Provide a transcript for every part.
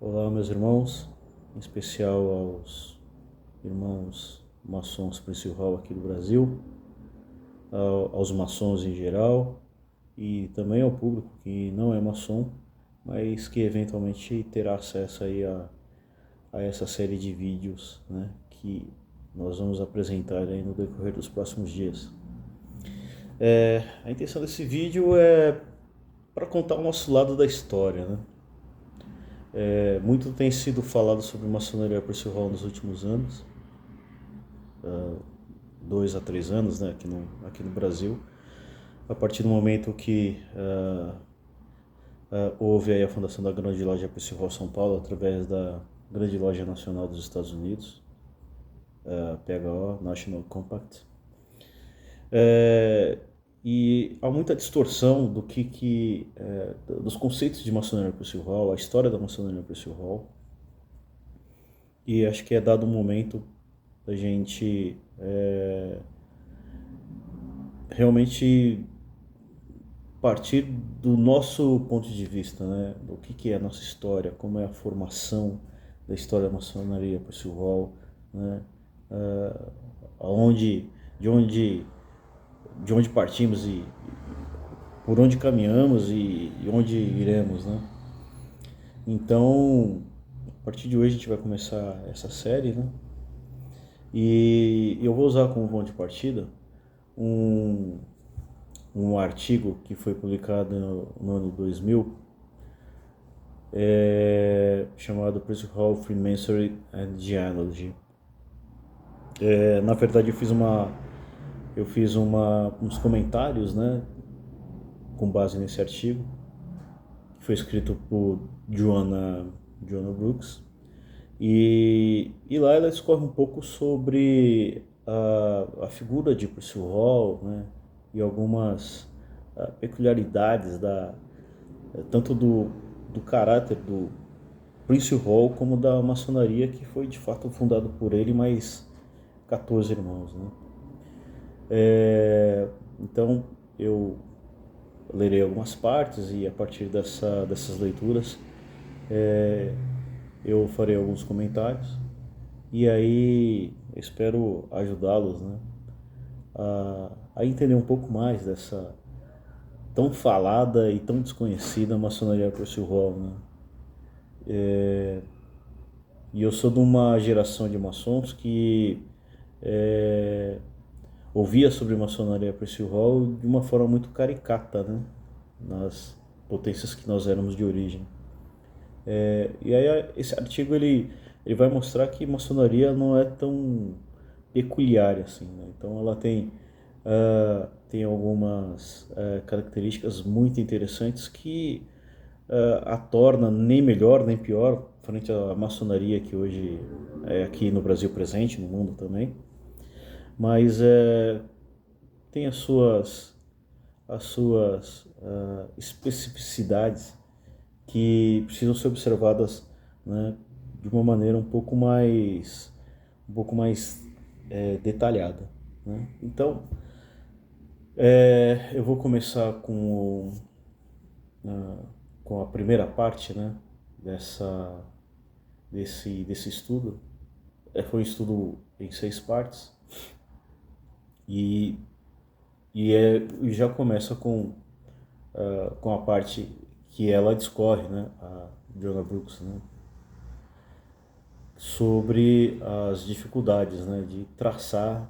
Olá, meus irmãos, em especial aos irmãos maçons Prince Hall aqui do Brasil, aos maçons em geral e também ao público que não é maçom, mas que eventualmente terá acesso aí a essa série de vídeos, né, que nós vamos apresentar aí no decorrer dos próximos dias. A intenção desse vídeo é para contar o nosso lado da história, né? Muito tem sido falado sobre maçonaria Prince Hall nos últimos anos, 2 a 3 anos, né, aqui no Brasil, a partir do momento que houve aí a fundação da Grande Loja Prince Hall São Paulo através da Grande Loja Nacional dos Estados Unidos, PHO, National Compact. E há muita distorção dos conceitos de maçonaria Prince Hall, a história da maçonaria Prince Hall, e acho que é dado um momento da gente realmente partir do nosso ponto de vista, né, do que é a nossa história, como é a formação da história da maçonaria Prince Hall, né, aonde, de onde, de onde partimos e por onde caminhamos e onde iremos, né? Então, a partir de hoje a gente vai começar essa série, né? E eu vou usar como ponto de partida um artigo que foi publicado no ano 2000, chamado Prince Hall Freemasonry and Genealogy. Na verdade eu fiz uns comentários, né, com base nesse artigo, que foi escrito por Joanna Brooks, e lá ela discorre um pouco sobre a figura de Prince Hall, né, e algumas peculiaridades tanto do caráter do Prince Hall como da maçonaria, que foi de fato fundado por ele mais 14 irmãos, né? Então eu lerei algumas partes e a partir dessas leituras eu farei alguns comentários e aí espero ajudá-los, né, a entender um pouco mais dessa tão falada e tão desconhecida maçonaria Prince Hall, né? E eu sou de uma geração de maçons que ouvia sobre maçonaria Prince Hall de uma forma muito caricata, né, nas potências que nós éramos de origem. E aí esse artigo ele vai mostrar que maçonaria não é tão peculiar assim, né? Então ela tem algumas características muito interessantes que a torna nem melhor nem pior frente à maçonaria que hoje é aqui no Brasil presente, no mundo também, mas tem as suas especificidades que precisam ser observadas, né, de uma maneira um pouco mais detalhada, né? Então, eu vou começar com a primeira parte, né, desse estudo. Foi um estudo em 6 partes e, e já começa com a parte que ela discorre, né, a Joanna Brooks, né, sobre as dificuldades, né, de traçar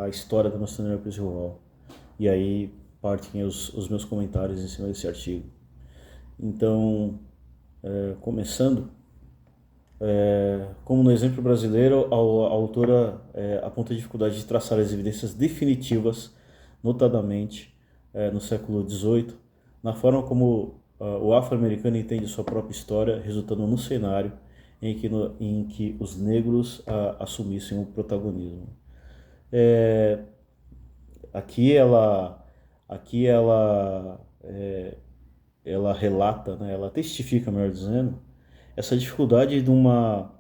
a história da maçonaria Prince Hall. E aí partem os meus comentários em cima desse artigo. Então, começando, como no exemplo brasileiro, a autora aponta a dificuldade de traçar as evidências definitivas, notadamente no século XVIII, na forma como o afro-americano entende sua própria história, resultando no cenário em que os negros assumissem o protagonismo. Aqui ela relata, né, ela testifica, melhor dizendo, essa dificuldade de uma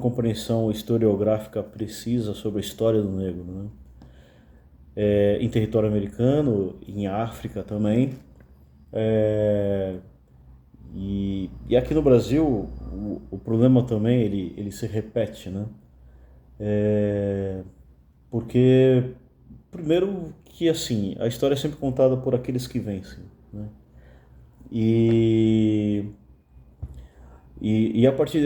compreensão historiográfica precisa sobre a história do negro, né? Em território americano, em África também, e aqui no Brasil o problema também, ele se repete, né? É, porque, primeiro que assim, a história é sempre contada por aqueles que vencem, né? E, e a partir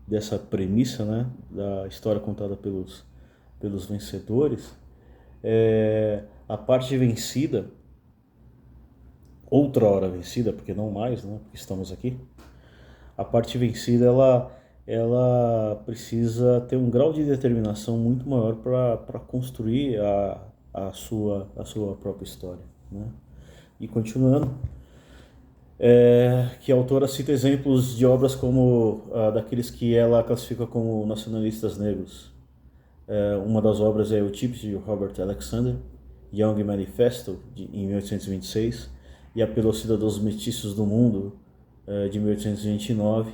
dessa premissa, né, da história contada pelos vencedores, a parte vencida, outra hora vencida, porque não mais, né, porque estamos aqui, a parte vencida ela precisa ter um grau de determinação muito maior para construir a sua própria história, né? E continuando, que a autora cita exemplos de obras como daqueles que ela classifica como nacionalistas negros. Uma das obras é o Tipos de Robert Alexander, Young Manifesto, em 1826, e A Pelocida dos Mestiços do Mundo, de 1829,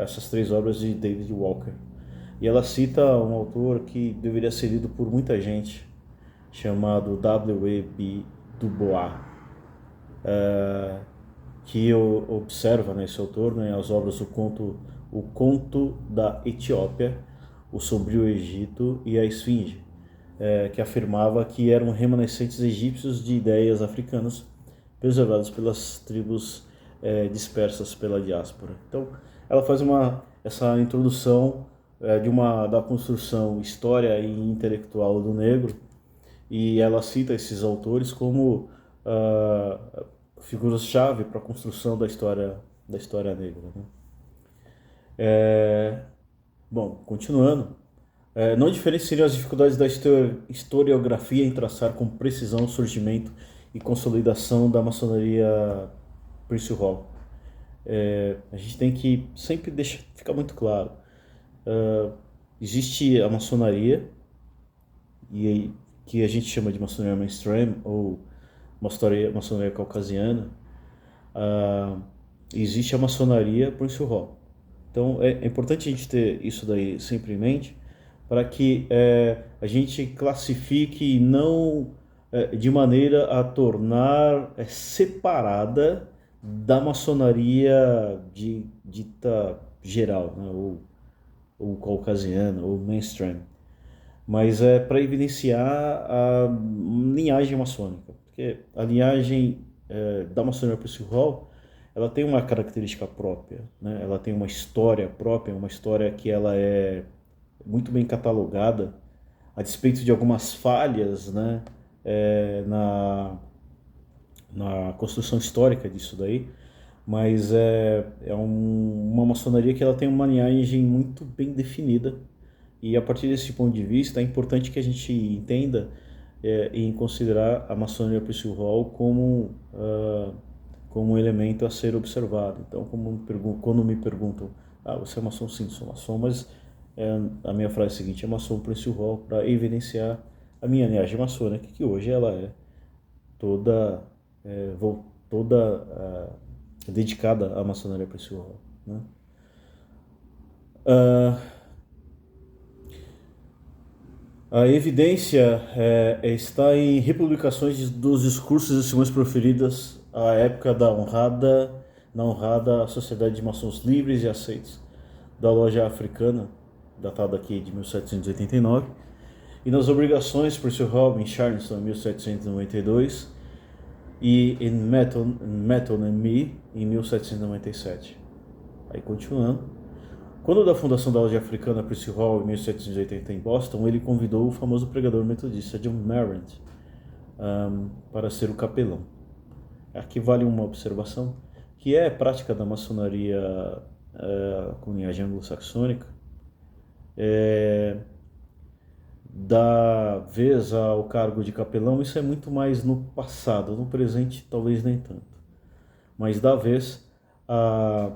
essas três obras de David Walker. E ela cita um autor que deveria ser lido por muita gente, chamado W.E.B. Du Bois, que observa nesse autor, né, as obras O Conto da Etiópia, O Sombrio Egito e a Esfinge, que afirmava que eram remanescentes egípcios de ideias africanas preservadas pelas tribos dispersas pela diáspora. Então, ela faz essa introdução da construção história e intelectual do negro, e ela cita esses autores como figuras-chave para a construção da história negra, né? Bom, continuando, não diferenciariam as dificuldades da historiografia em traçar com precisão o surgimento e consolidação da maçonaria Prince Hall. A gente tem que sempre deixar ficar muito claro. Existe a maçonaria, que a gente chama de maçonaria mainstream ou maçonaria caucasiana. Existe a maçonaria Prince Hall. Então é importante a gente ter isso daí sempre em mente, para que a gente classifique não de maneira a tornar separada da maçonaria dita geral, né, ou caucasiana, ou mainstream, mas é para evidenciar a linhagem maçônica, porque a linhagem da maçonaria Prince Hall, ela tem uma característica própria, né? Ela tem uma história própria, uma história que ela é muito bem catalogada, a despeito de algumas falhas, né, na construção histórica disso daí, mas uma maçonaria que ela tem uma linhagem muito bem definida, e a partir desse ponto de vista é importante que a gente entenda em considerar a maçonaria Prince Hall como um elemento a ser observado. Então, quando me perguntam, você é maçom? Sim, sou maçom, mas a minha frase seguinte é maçom Prince Hall, para evidenciar a minha linhagem maçônica, que hoje ela é toda, toda dedicada à maçonaria Prince Hall, né? A evidência está em republicações dos discursos e lições proferidas à época na honrada Sociedade de Maçons Livres e Aceitos da Loja Africana, datada aqui de 1789, e nas obrigações por Sir Robin Charleston, em 1792, e em Metal and Me, em 1797. Aí continuando. Quando da fundação da Loja Africana Prince Hall em 1780 em Boston, ele convidou o famoso pregador metodista John Marrant para ser o capelão. Aqui vale uma observação, que é prática da maçonaria com linhagem anglo-saxônica, dar vez ao cargo de capelão. Isso é muito mais no passado, no presente talvez nem tanto, mas dá vez a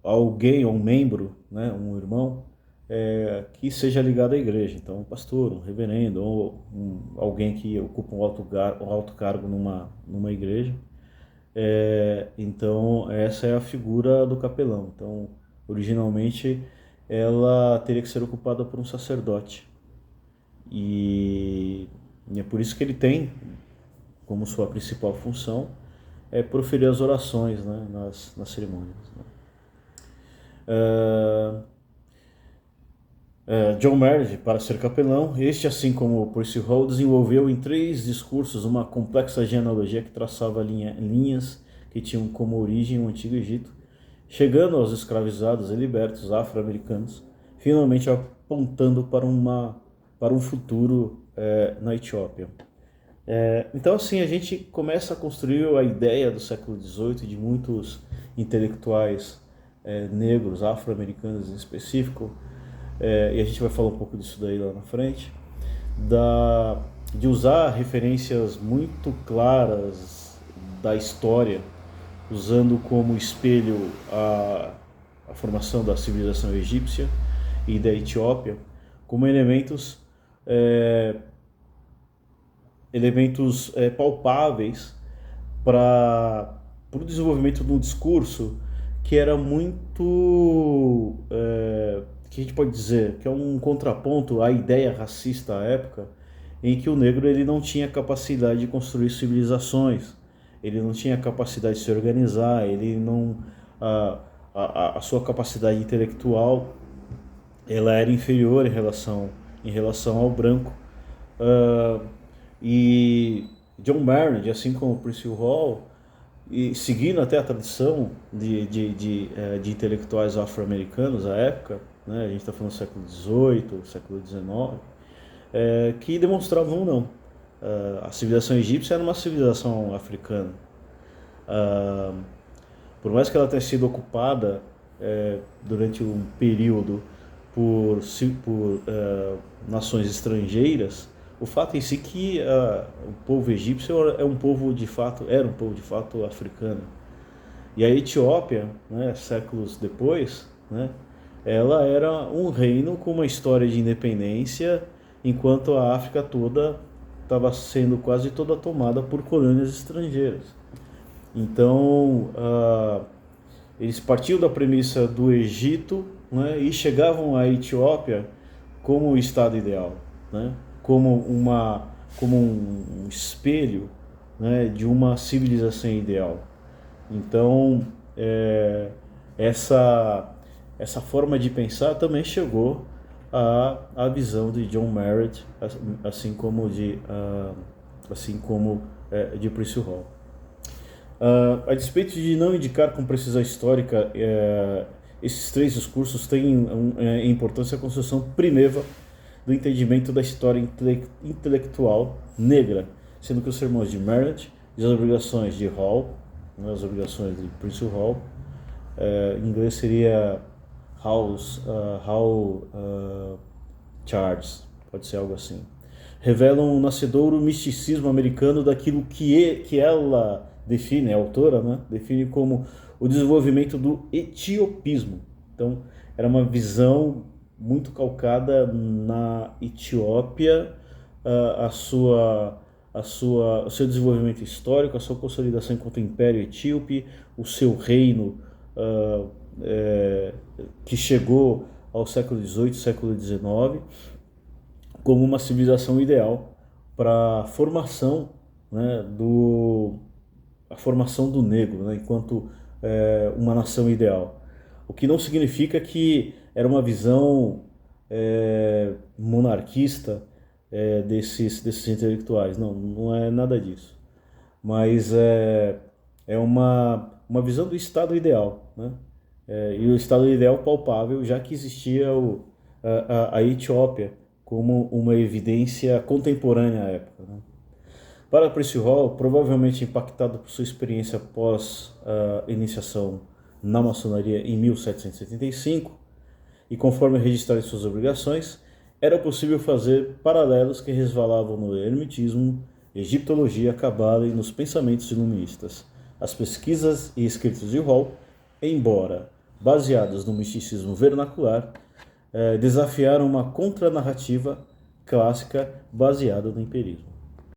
alguém, um membro, né, um irmão, que seja ligado à igreja. Então, um pastor, um reverendo, ou alguém que ocupa um alto cargo numa igreja. Então, essa é a figura do capelão. Então, originalmente, ela teria que ser ocupada por um sacerdote. E é por isso que ele tem como sua principal função proferir as orações, né, nas cerimônias, né. John Merritt, para ser capelão, este, assim como Percy Hall, desenvolveu em 3 discursos uma complexa genealogia que traçava linhas que tinham como origem o Antigo Egito, chegando aos escravizados e libertos afro-americanos, finalmente apontando para um futuro na Etiópia. Então, assim, a gente começa a construir a ideia do século XVIII de muitos intelectuais negros, afro-americanos em específico, e a gente vai falar um pouco disso daí lá na frente, de usar referências muito claras da história, usando como espelho a formação da civilização egípcia e da Etiópia, como elementos palpáveis para o desenvolvimento de um discurso que era muito, que a gente pode dizer, que é um contraponto à ideia racista à época, em que o negro ele não tinha capacidade de construir civilizações, ele não tinha capacidade de se organizar, ele não, a sua capacidade intelectual ela era inferior em relação ao branco. E John Maynard, assim como Percy Hall, e seguindo até a tradição de intelectuais afro-americanos à época, né, a gente está falando do século XVIII, século XIX, que demonstravam não. A civilização egípcia era uma civilização africana. Por mais que ela tenha sido ocupada durante um período por nações estrangeiras, o fato em si que o povo egípcio era um povo de fato africano. E a Etiópia, né, séculos depois, né, ela era um reino com uma história de independência, enquanto a África toda estava sendo quase toda tomada por colônias estrangeiras. Então, eles partiam da premissa do Egito, né, e chegavam à Etiópia como o estado ideal, né, como um espelho, né, de uma civilização ideal. Então, essa forma de pensar também chegou à visão de John Merritt, assim como de Percy Hall. A despeito de não indicar com precisão histórica, esses 3 discursos têm importância a construção primeva do entendimento da história intelectual negra, sendo que os sermões de Merritt e as obrigações de Hall, né, as obrigações de Percy Hall, em inglês seria Charges, pode ser algo assim, revelam um nascedouro misticismo americano daquilo que ela define, a autora, né, define como o desenvolvimento do etiopismo. Então, era uma visão muito calcada na Etiópia, o seu desenvolvimento histórico, a sua consolidação enquanto Império Etíope, o seu reino que chegou ao século XVIII, século XIX, como uma civilização ideal para a formação, né, a formação do negro, né, enquanto uma nação ideal. O que não significa que era uma visão monarquista desses intelectuais. Não é nada disso. Mas é uma visão do estado ideal, né? E o estado ideal palpável, já que existia a Etiópia como uma evidência contemporânea à época, né? Para Percy Hall, provavelmente impactado por sua experiência pós-iniciação na maçonaria em 1775, e conforme registrado em suas obrigações, era possível fazer paralelos que resvalavam no hermetismo, egiptologia, cabala e nos pensamentos iluministas. As pesquisas e escritos de Hall, embora baseados no misticismo vernacular, desafiaram uma contranarrativa clássica baseada no empirismo.